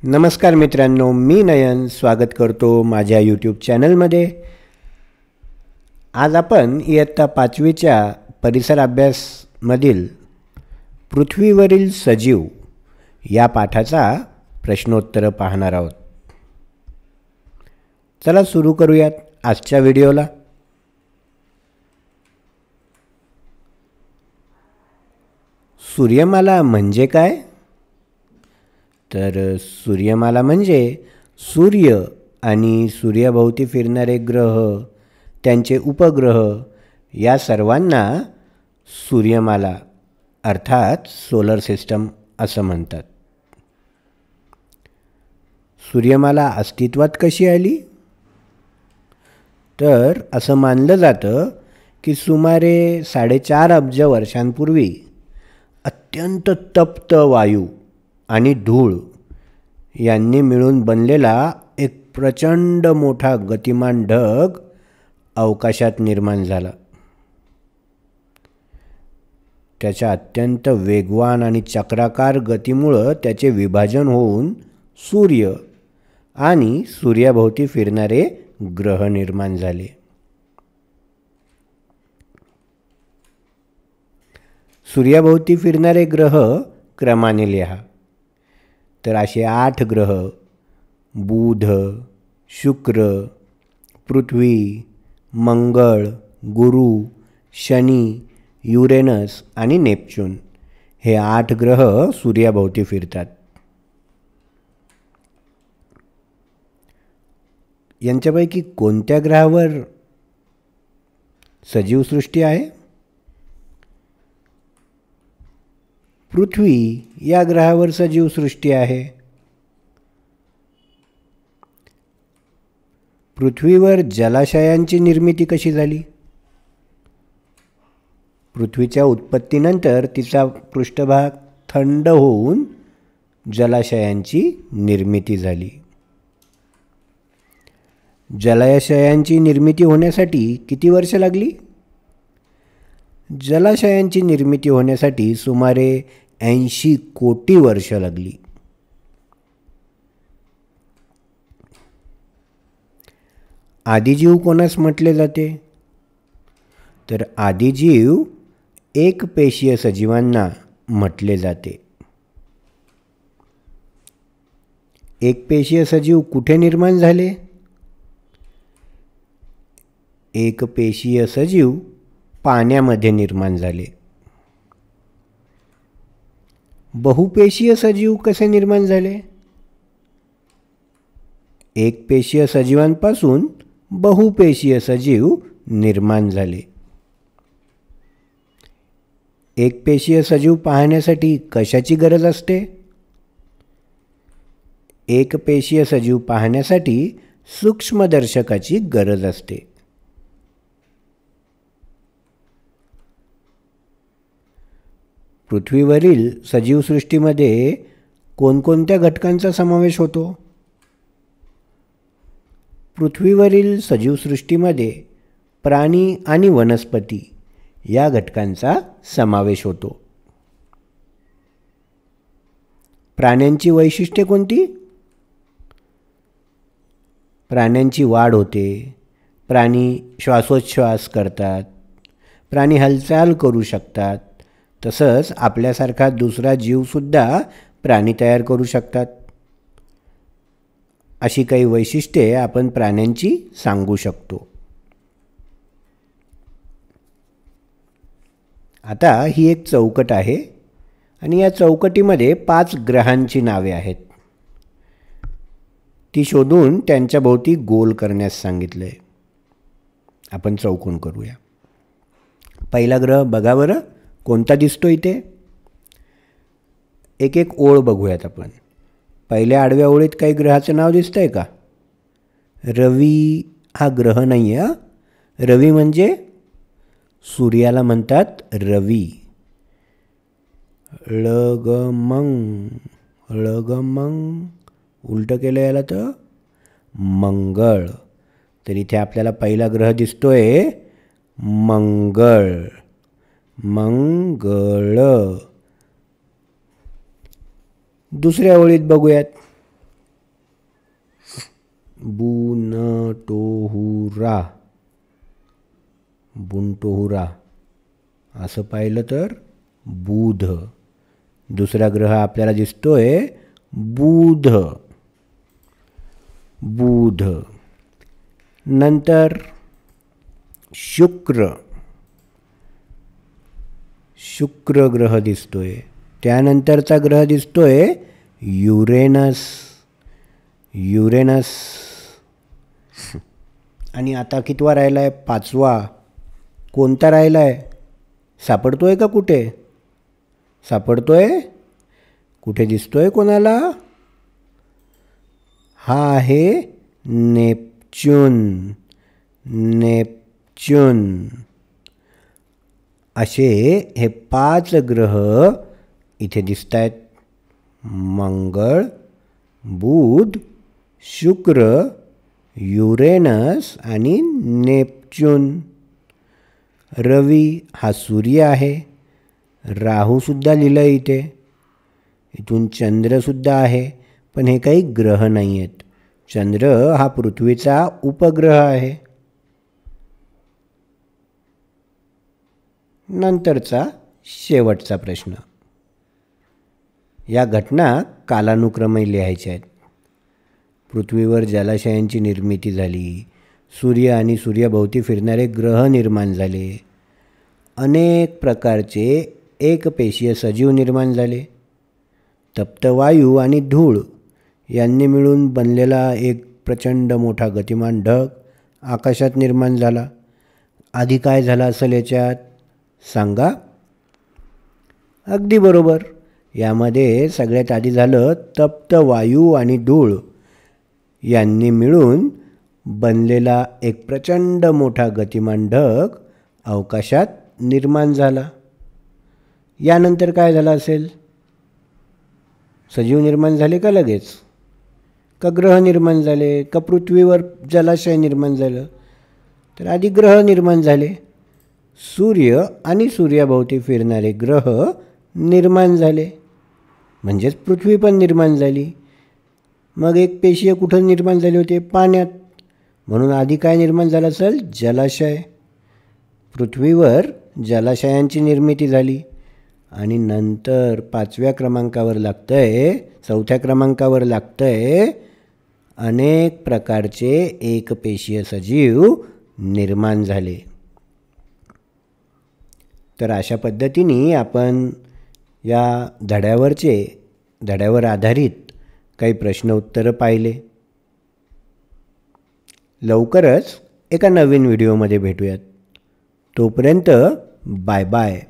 नमस्कार मित्रांनो, मी नयन स्वागत करतो माझ्या यूट्यूब चॅनलमध्ये. आज आपण इयत्ता 5वीच्या परिसर अभ्यासमधील पृथ्वीवरील सजीव या पाठाचा प्रश्नोत्तर पाहणार आहोत. चला सुरू करूयात आजच्या व्हिडिओला. सूर्यमाला म्हणजे काय? तर सूर्यमाला म्हणजे सूर्य आणि सूर्याभोवती फिरणारे ग्रह, त्यांचे उपग्रह या सर्वांना सूर्यमाला अर्थात सोलर सिस्टम असं म्हणतात. सूर्यमाला अस्तित्वात कशी आली? तर असं मानलं जातं की सुमारे 4.5 अब्ज वर्षांपूर्वी अत्यंत तप्त वायू आणि धूळ यांनी मिळून बनलेला एक प्रचंड मोठा गतिमान ढग अवकाशात निर्माण झाला. त्याच्या अत्यंत वेगवान आणि चक्राकार गतीमुळे त्याचे विभाजन होऊन सूर्य आणि सूर्याभोवती फिरणारे ग्रह निर्माण झाले. सूर्याभोवती फिरणारे ग्रह क्रमाने लिहा. तर असे 8 ग्रह: बुध, शुक्र, पृथ्वी, मंगळ, गुरु, शनी, युरेनस आणि नेपच्यून हे 8 ग्रह सूर्याभोवती फिरतात. यांच्यापैकी कोणत्या ग्रहावर सजीवसृष्टी आहे? पृथ्वी या ग्रहावर सजीवसृष्टी आहे. पृथ्वीवर जलाशयांची निर्मिती कशी झाली? पृथ्वीच्या उत्पत्तीनंतर तिचा पृष्ठभाग थंड होऊन जलाशयांची निर्मिती झाली. जलाशयांची निर्मिती होण्यासाठी किती वर्ष लागली? जलाशयांची निर्मिती होण्यासाठी सुमारे 80 कोटी वर्ष लागली. आदिजीव कोणास म्हटले जाते? तर आदिजीव एकपेशीय सजीवांना म्हटले जाते. एकपेशीय सजीव कुठे निर्माण झाले? एकपेशीय सजीव पाण्यामध्ये निर्माण झाले. बहुपेशीय सजीव कसे निर्माण झाले? एकपेशीय सजीवांपासून बहुपेशीय सजीव निर्माण झाले. एकपेशीय सजीव पाहण्यासाठी कशाची गरज असते? एकपेशीय सजीव पाहण्यासाठी सूक्ष्मदर्शकाची गरज असते. पृथ्वीवरील सजीवसृष्टीमध्ये कोणकोणत्या घटकांचा समावेश होतो? पृथ्वीवरील सजीवसृष्टीमध्ये प्राणी आणि वनस्पती या घटकांचा समावेश होतो. प्राण्यांची वैशिष्ट्ये कोणती? प्राण्यांची वाढ होते, प्राणी श्वासोच्छ्वास करतात, प्राणी हालचाल करू शकतात, तसंच आपल्यासारखा दुसरा जीवसुद्धा प्राणी तयार करू शकतात. अशी काही वैशिष्ट्ये आपण प्राण्यांची सांगू शकतो. आता ही एक चौकट आहे आणि या चौकटीमध्ये 5 ग्रहांची नावे आहेत. ती शोधून त्यांच्या भोवती गोल करण्यास सांगितलं आहे. आपण चौकोन करूया. पहिला ग्रह बघा बरं, कोणता दिसतो इथे? एक एक ओळ बघूयात आपण. पहिल्या आडव्या ओळीत काही ग्रहाचं नाव दिसतंय का? रवी हा ग्रह नाही आहे. रवी म्हणजे सूर्याला म्हणतात रवी. ळगमंग उलटं केलं याला तर मंगळ. तर इथे आपल्याला पहिला ग्रह दिसतोय मंगळ. मंगळ. दुसऱ्या ओळीत बघूयात. बुनटोहुरा, बुनटोहुरा. असं पाहिलं तर बुध. दुसरा ग्रह आपल्याला दिसतोय बुध. बुध. नंतर शुक्र. शुक्र ग्रह दिसतोय. त्यानंतरचा ग्रह दिसतोय युरेनस. युरेनस. आणि आता कितवा राहिला आहे? 5वा. कोणता राहिला आहे? सापडतोय का कुठे? सापडतोय? कुठे दिसतोय कोणाला? हा आहे नेपच्यून. नेपच्यून. असे हे 5 ग्रह इथे दिसत आहेत. मंगळ, बुध, शुक्र, युरेनस आणि नेपच्यून. रवी हा सूर्य आहे. राहूसुद्धा लिहिलं आहे इथे. इथून चंद्रसुद्धा आहे. पण हे काही ग्रह नाही आहेत. चंद्र हा पृथ्वीचा उपग्रह आहे. नंतरचा शेवटचा प्रश्न. या घटना कालानुक्रमे लिहायच्या आहेत. पृथ्वीवर जलाशयांची निर्मिती झाली. सूर्य आणि सूर्याभोवती फिरणारे ग्रह निर्माण झाले. अनेक प्रकारचे एकपेशीय सजीव निर्माण झाले. तप्त वायू आणि धूळ यांनी मिळून बनलेला एक प्रचंड मोठा गतिमान ढग आकाशात निर्माण झाला. आधी काय झालं असेल याच्यात सांगा? अगदी बरोबर. यामध्ये सगळ्यात आधी झालं तप्त वायू आणि धूळ यांनी मिळून बनलेला एक प्रचंड मोठा गतिमान ढग अवकाशात निर्माण झाला. यानंतर काय झालं असेल? सजीव निर्माण झाले का लगेच? का ग्रह निर्माण झाले? का पृथ्वीवर जलाशय निर्माण झालं? तर आधी ग्रह निर्माण झाले. सूर्य आणि सूर्याभोवती फिरणारे ग्रह निर्माण झाले. म्हणजेच पृथ्वी पण निर्माण झाली. मग एक पेशीय कुठं निर्माण झाले होते? पाण्यात. म्हणून आधी काय निर्माण झालं असेल? जलाशय. पृथ्वीवर जलाशयांची निर्मिती झाली. आणि नंतर 5व्या क्रमांकावर लागतं आहे, 4थ्या क्रमांकावर लागतं आहे अनेक प्रकारचे एकपेशीय सजीव निर्माण झाले. तर अशा पद्धतीने आपण या धड्यावर आधारित काही प्रश्न उत्तरं पाहिले. लवकरच एका नवीन व्हिडिओमध्ये भेटूयात. तोपर्यंत बाय बाय.